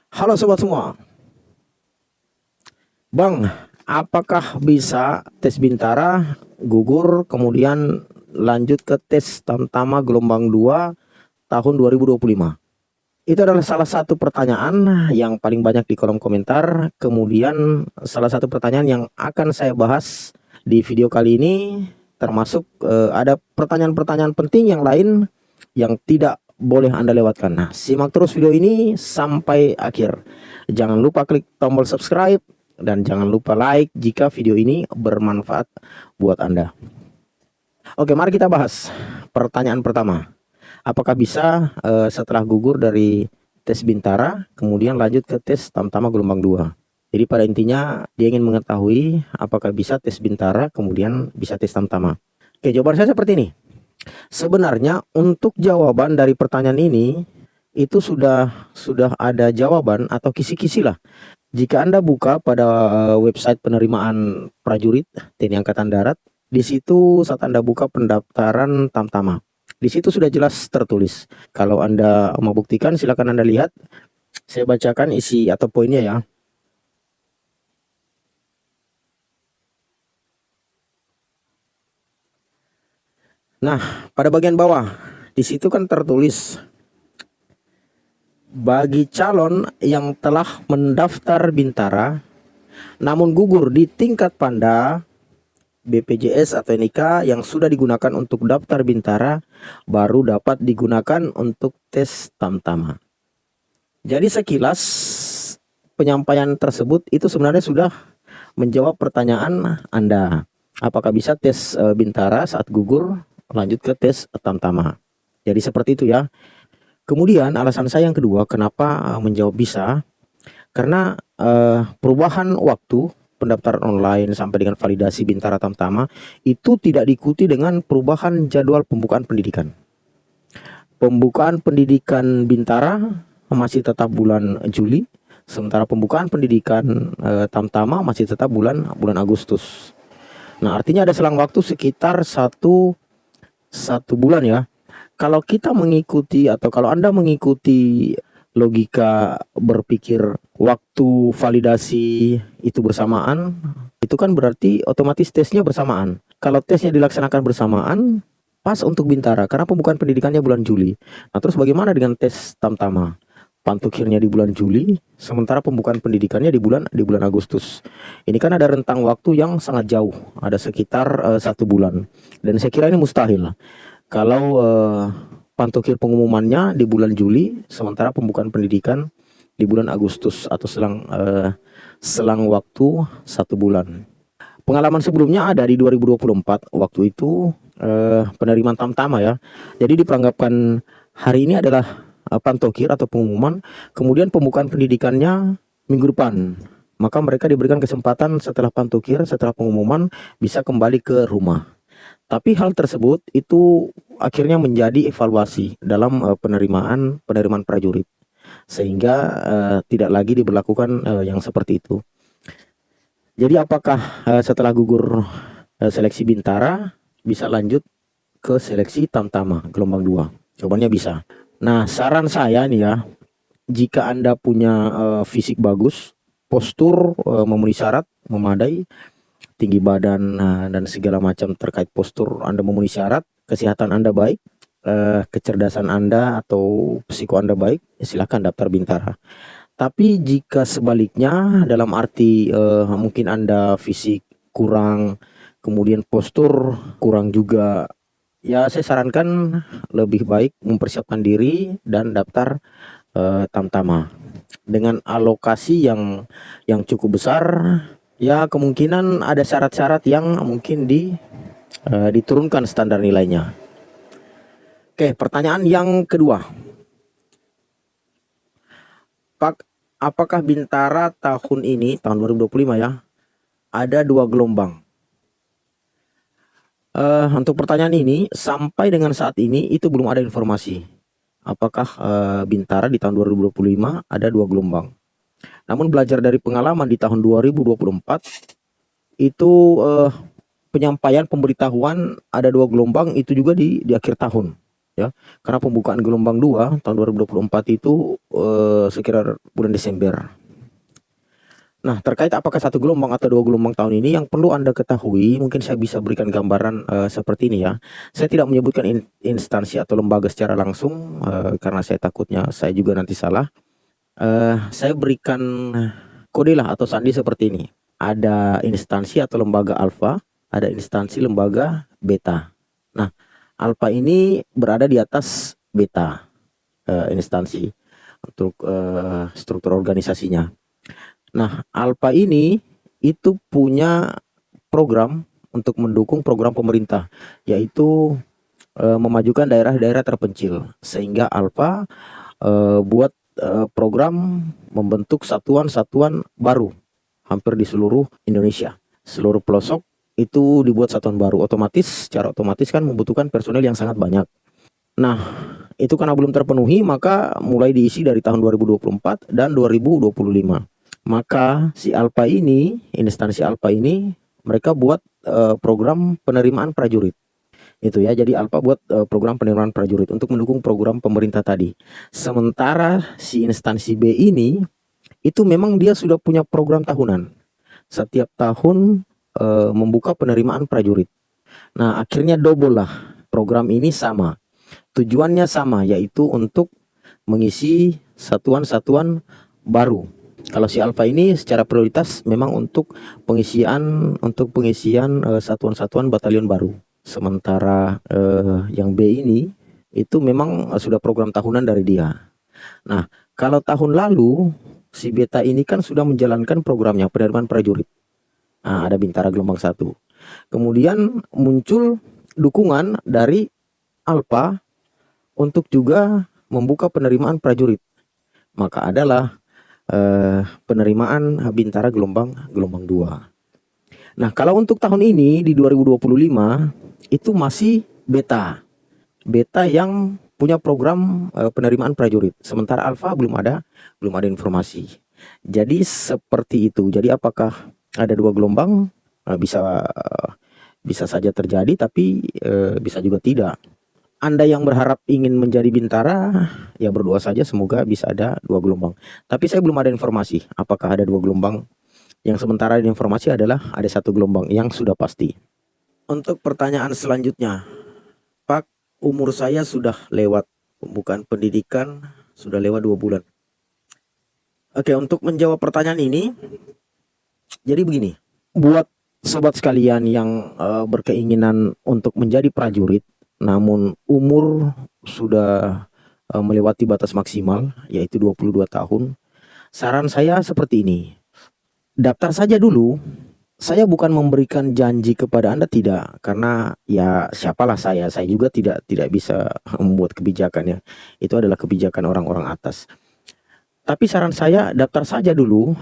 Halo sobat semua, Bang, apakah bisa tes Bintara gugur kemudian lanjut ke tes Tamtama gelombang 2 tahun 2025? Itu adalah salah satu pertanyaan yang paling banyak di kolom komentar. Kemudian salah satu pertanyaan yang akan saya bahas di video kali ini, termasuk ada pertanyaan-pertanyaan penting yang lain yang tidak boleh Anda lewatkan. Nah, simak terus video ini sampai akhir. Jangan lupa klik tombol subscribe dan jangan lupa like jika video ini bermanfaat buat Anda. Oke, mari kita bahas pertanyaan pertama. Apakah bisa setelah gugur dari tes Bintara kemudian lanjut ke tes Tamtama gelombang 2? Jadi pada intinya dia ingin mengetahui apakah bisa tes Bintara kemudian bisa tes Tamtama. Oke, jawaban saya seperti ini. Sebenarnya untuk jawaban dari pertanyaan ini itu sudah ada jawaban atau kisi-kisi lah. Jika Anda buka pada website penerimaan prajurit TNI Angkatan Darat, di situ saat Anda buka pendaftaran Tamtama, di situ sudah jelas tertulis. Kalau Anda mau buktikan, silakan Anda lihat. Saya bacakan isi atau poinnya ya. Nah, pada bagian bawah, di situ kan tertulis bagi calon yang telah mendaftar Bintara namun gugur di tingkat Panda, BPJS atau NIK yang sudah digunakan untuk daftar Bintara baru dapat digunakan untuk tes Tamtama. Jadi sekilas penyampaian tersebut itu sebenarnya sudah menjawab pertanyaan Anda. Apakah bisa tes Bintara saat gugur lanjut ke tes Tamtama? Jadi seperti itu ya. Kemudian alasan saya yang kedua kenapa menjawab bisa, karena perubahan waktu pendaftaran online sampai dengan validasi Bintara Tamtama itu tidak diikuti dengan perubahan jadwal pembukaan pendidikan. Pembukaan pendidikan Bintara masih tetap bulan Juli, sementara pembukaan pendidikan Tamtama masih tetap bulan Agustus. Nah, artinya ada selang waktu sekitar satu bulan ya. Kalau kita mengikuti atau kalau Anda mengikuti logika berpikir waktu validasi itu bersamaan, itu kan berarti otomatis tesnya bersamaan. Kalau tesnya dilaksanakan bersamaan, pas untuk Bintara karena pembukaan pendidikannya bulan Juli. Nah, terus bagaimana dengan tes Tamtama? Pantukirnya di bulan Juli, sementara pembukaan pendidikannya di bulan Agustus. Ini kan ada rentang waktu yang sangat jauh, ada sekitar 1 bulan. Dan saya kira ini mustahil. Kalau pantukir pengumumannya di bulan Juli, sementara pembukaan pendidikan di bulan Agustus atau selang waktu 1 bulan. Pengalaman sebelumnya ada di 2024, waktu itu penerimaan Tamtama ya. Jadi diperanggapan hari ini adalah pantokir atau pengumuman, kemudian pembukaan pendidikannya minggu depan. Maka mereka diberikan kesempatan setelah pantokir, setelah pengumuman bisa kembali ke rumah. Tapi hal tersebut itu akhirnya menjadi evaluasi dalam penerimaan prajurit, sehingga tidak lagi diberlakukan yang seperti itu. Jadi apakah setelah gugur seleksi Bintara bisa lanjut ke seleksi Tamtama gelombang 2? Jawabannya bisa. Nah, saran saya nih ya, jika Anda punya fisik bagus, postur memenuhi syarat, memadai, tinggi badan dan segala macam terkait postur Anda memenuhi syarat, kesehatan Anda baik, kecerdasan Anda atau psiko Anda baik, silakan daftar Bintara. Tapi jika sebaliknya, dalam arti mungkin Anda fisik kurang, kemudian postur kurang juga, ya saya sarankan lebih baik mempersiapkan diri dan daftar Tamtama dengan alokasi yang cukup besar. Ya kemungkinan ada syarat-syarat yang mungkin diturunkan standar nilainya. Oke, pertanyaan yang kedua. Apakah Bintara tahun ini, tahun 2025 ya, ada 2 gelombang? Untuk pertanyaan ini, sampai dengan saat ini itu belum ada informasi. Apakah Bintara di tahun 2025 ada 2 gelombang? Namun belajar dari pengalaman di tahun 2024, itu penyampaian pemberitahuan ada 2 gelombang itu juga di akhir tahun. ya. Karena pembukaan gelombang 2 tahun 2024 itu sekitar bulan Desember. Nah, terkait apakah satu gelombang atau dua gelombang tahun ini, yang perlu Anda ketahui, mungkin saya bisa berikan gambaran seperti ini ya. Saya tidak menyebutkan instansi atau lembaga secara langsung karena saya takutnya saya juga nanti salah. Saya berikan kode lah atau sandi seperti ini. Ada instansi atau lembaga alfa, ada instansi lembaga beta. Nah, alfa ini berada di atas beta instansi untuk struktur organisasinya. Nah, alfa ini itu punya program untuk mendukung program pemerintah, yaitu memajukan daerah-daerah terpencil, sehingga alfa buat program membentuk satuan-satuan baru hampir di seluruh Indonesia. Seluruh pelosok itu dibuat satuan baru, secara otomatis kan membutuhkan personel yang sangat banyak. Nah, itu karena belum terpenuhi, maka mulai diisi dari tahun 2024 dan 2025. Maka si alfa ini, instansi alfa ini, mereka buat program penerimaan prajurit. Itu ya, jadi alfa buat program penerimaan prajurit untuk mendukung program pemerintah tadi. Sementara si instansi B ini, itu memang dia sudah punya program tahunan. Setiap tahun membuka penerimaan prajurit. Nah, akhirnya double lah. Program ini sama. Tujuannya sama, yaitu untuk mengisi satuan-satuan baru. Kalau si alfa ini secara prioritas memang untuk pengisian satuan-satuan batalion baru. Sementara yang B ini itu memang sudah program tahunan dari dia. Nah, kalau tahun lalu si beta ini kan sudah menjalankan programnya penerimaan prajurit. Nah, ada Bintara gelombang 1. Kemudian muncul dukungan dari alfa untuk juga membuka penerimaan prajurit. Maka adalah penerimaan Bintara gelombang 2. Nah, kalau untuk tahun ini di 2025 itu masih beta yang punya program penerimaan prajurit. Sementara alfa belum ada informasi. Jadi seperti itu. Jadi apakah ada dua gelombang? Bisa saja terjadi, tapi bisa juga tidak. Anda yang berharap ingin menjadi Bintara, ya berdoa saja semoga bisa ada dua gelombang. Tapi saya belum ada informasi apakah ada dua gelombang. Yang sementara ada informasi adalah ada satu gelombang yang sudah pasti. Untuk pertanyaan selanjutnya, Pak, umur saya sudah lewat pembukaan pendidikan, sudah lewat 2 bulan. Oke, untuk menjawab pertanyaan ini, jadi begini, buat sobat sekalian yang berkeinginan untuk menjadi prajurit, namun umur sudah melewati batas maksimal, yaitu 22 tahun. Saran saya seperti ini. Daftar saja dulu. Saya bukan memberikan janji kepada Anda, tidak. Karena ya siapalah saya juga tidak bisa membuat kebijakan ya. Itu adalah kebijakan orang-orang atas. Tapi saran saya daftar saja dulu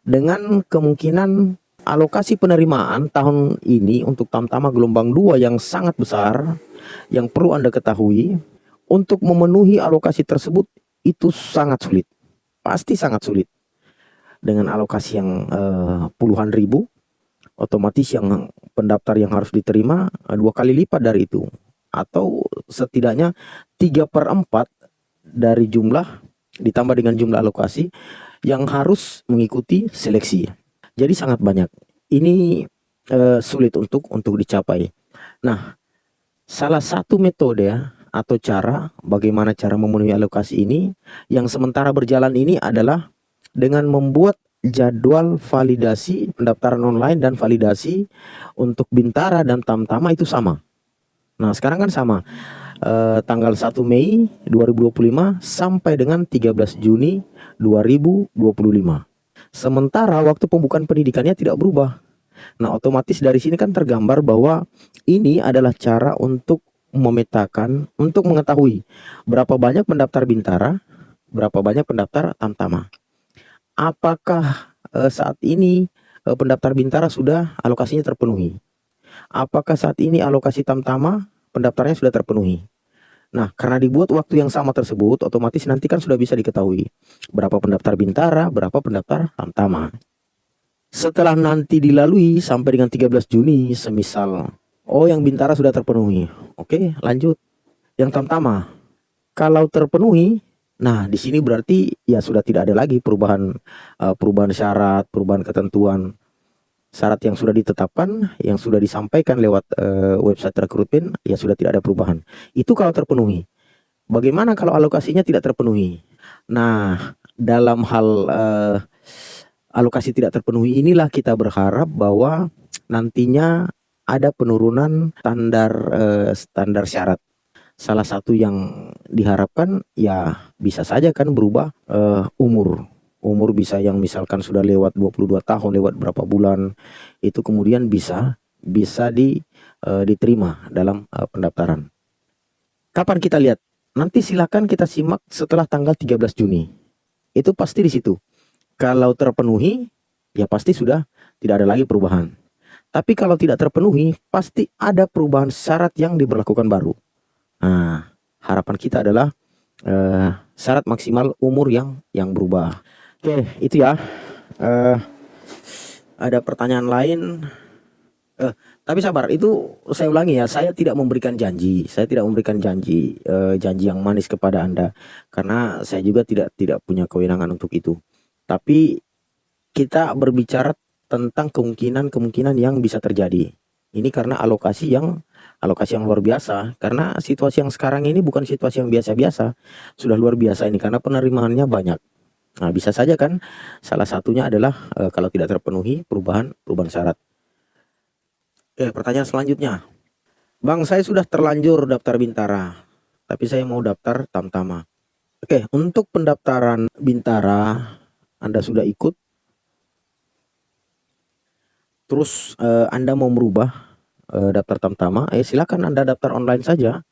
dengan kemungkinan alokasi penerimaan tahun ini untuk Tamtama gelombang 2 yang sangat besar. Yang perlu Anda ketahui, untuk memenuhi alokasi tersebut itu sangat sulit. Pasti sangat sulit. Dengan alokasi yang puluhan ribu, otomatis yang pendaftar yang harus diterima 2 kali lipat dari itu. Atau setidaknya 3/4 dari jumlah ditambah dengan jumlah alokasi yang harus mengikuti seleksi. Jadi sangat banyak. Ini sulit untuk dicapai. Nah, salah satu metode atau cara bagaimana cara memenuhi alokasi ini yang sementara berjalan ini adalah dengan membuat jadwal validasi pendaftaran online dan validasi untuk Bintara dan Tamtama itu sama. Nah, sekarang kan sama. Tanggal 1 Mei 2025 sampai dengan 13 Juni 2025. Sementara waktu pembukaan pendidikannya tidak berubah. Nah, otomatis dari sini kan tergambar bahwa ini adalah cara untuk memetakan, untuk mengetahui berapa banyak pendaftar Bintara, berapa banyak pendaftar Tamtama. Apakah saat ini pendaftar Bintara sudah alokasinya terpenuhi? Apakah saat ini alokasi Tamtama pendaftarnya sudah terpenuhi? Nah, karena dibuat waktu yang sama tersebut, otomatis nanti kan sudah bisa diketahui berapa pendaftar Bintara, berapa pendaftar Tamtama. Setelah nanti dilalui sampai dengan 13 Juni, semisal, oh yang Bintara sudah terpenuhi. Oke, lanjut. Yang pertama, kalau terpenuhi, nah di sini berarti ya sudah tidak ada lagi perubahan syarat, perubahan ketentuan. Syarat yang sudah ditetapkan, yang sudah disampaikan lewat website rekrutmen, ya sudah tidak ada perubahan. Itu kalau terpenuhi. Bagaimana kalau alokasinya tidak terpenuhi? Nah, dalam hal alokasi tidak terpenuhi inilah kita berharap bahwa nantinya ada penurunan standar syarat. Salah satu yang diharapkan ya bisa saja kan berubah umur bisa yang misalkan sudah lewat 22 tahun, lewat berapa bulan, itu kemudian bisa diterima dalam pendaftaran. Kapan kita lihat? Nanti silakan kita simak setelah tanggal 13 Juni. Itu pasti di situ. Kalau terpenuhi, ya pasti sudah tidak ada lagi perubahan. Tapi kalau tidak terpenuhi, pasti ada perubahan syarat yang diberlakukan baru. Nah, harapan kita adalah syarat maksimal umur yang berubah. Oke, itu ya. Ada pertanyaan lain. Tapi sabar, itu saya ulangi ya, saya tidak memberikan janji. Saya tidak memberikan janji yang manis kepada Anda, karena saya juga tidak punya kewenangan untuk itu. Tapi kita berbicara tentang kemungkinan yang bisa terjadi. Ini karena alokasi yang luar biasa. Karena situasi yang sekarang ini bukan situasi yang biasa-biasa, sudah luar biasa ini karena penerimaannya banyak. Nah, bisa saja kan salah satunya adalah kalau tidak terpenuhi perubahan syarat. Oke, pertanyaan selanjutnya. Bang, saya sudah terlanjur daftar Bintara, tapi saya mau daftar Tamtama. Oke, untuk pendaftaran Bintara Anda sudah ikut, terus Anda mau merubah daftar Tamtama, silakan Anda daftar online saja.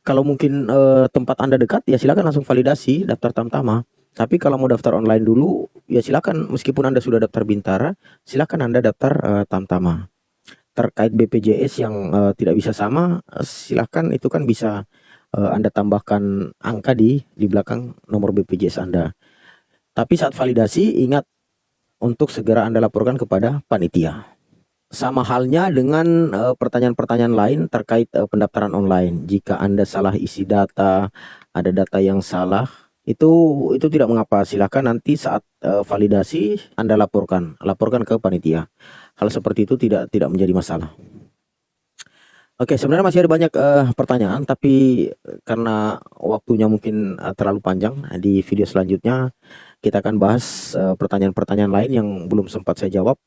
Kalau mungkin tempat Anda dekat, ya silakan langsung validasi daftar Tamtama. Tapi kalau mau daftar online dulu, ya silakan, meskipun Anda sudah daftar Bintara, silakan Anda daftar Tamtama. Terkait BPJS yang tidak bisa sama, silakan itu kan bisa Anda tambahkan angka di belakang nomor BPJS Anda. Tapi saat validasi, ingat untuk segera Anda laporkan kepada panitia. Sama halnya dengan pertanyaan-pertanyaan lain terkait pendaftaran online. Jika Anda salah isi data, ada data yang salah, itu tidak mengapa. Silakan nanti saat validasi Anda laporkan ke panitia. Hal seperti itu tidak menjadi masalah. Oke, sebenarnya masih ada banyak pertanyaan, tapi karena waktunya mungkin terlalu panjang, di video selanjutnya kita akan bahas pertanyaan-pertanyaan lain yang belum sempat saya jawab.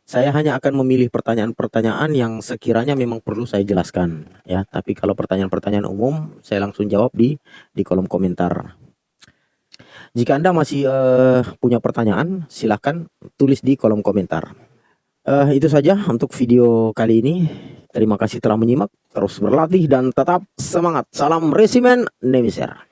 Saya hanya akan memilih pertanyaan-pertanyaan yang sekiranya memang perlu saya jelaskan, ya. Tapi kalau pertanyaan-pertanyaan umum, saya langsung jawab di kolom komentar. Jika Anda masih punya pertanyaan, silahkan tulis di kolom komentar. Itu saja untuk video kali ini. Terima kasih telah menyimak, terus berlatih dan tetap semangat. Salam Resimen Nemiser.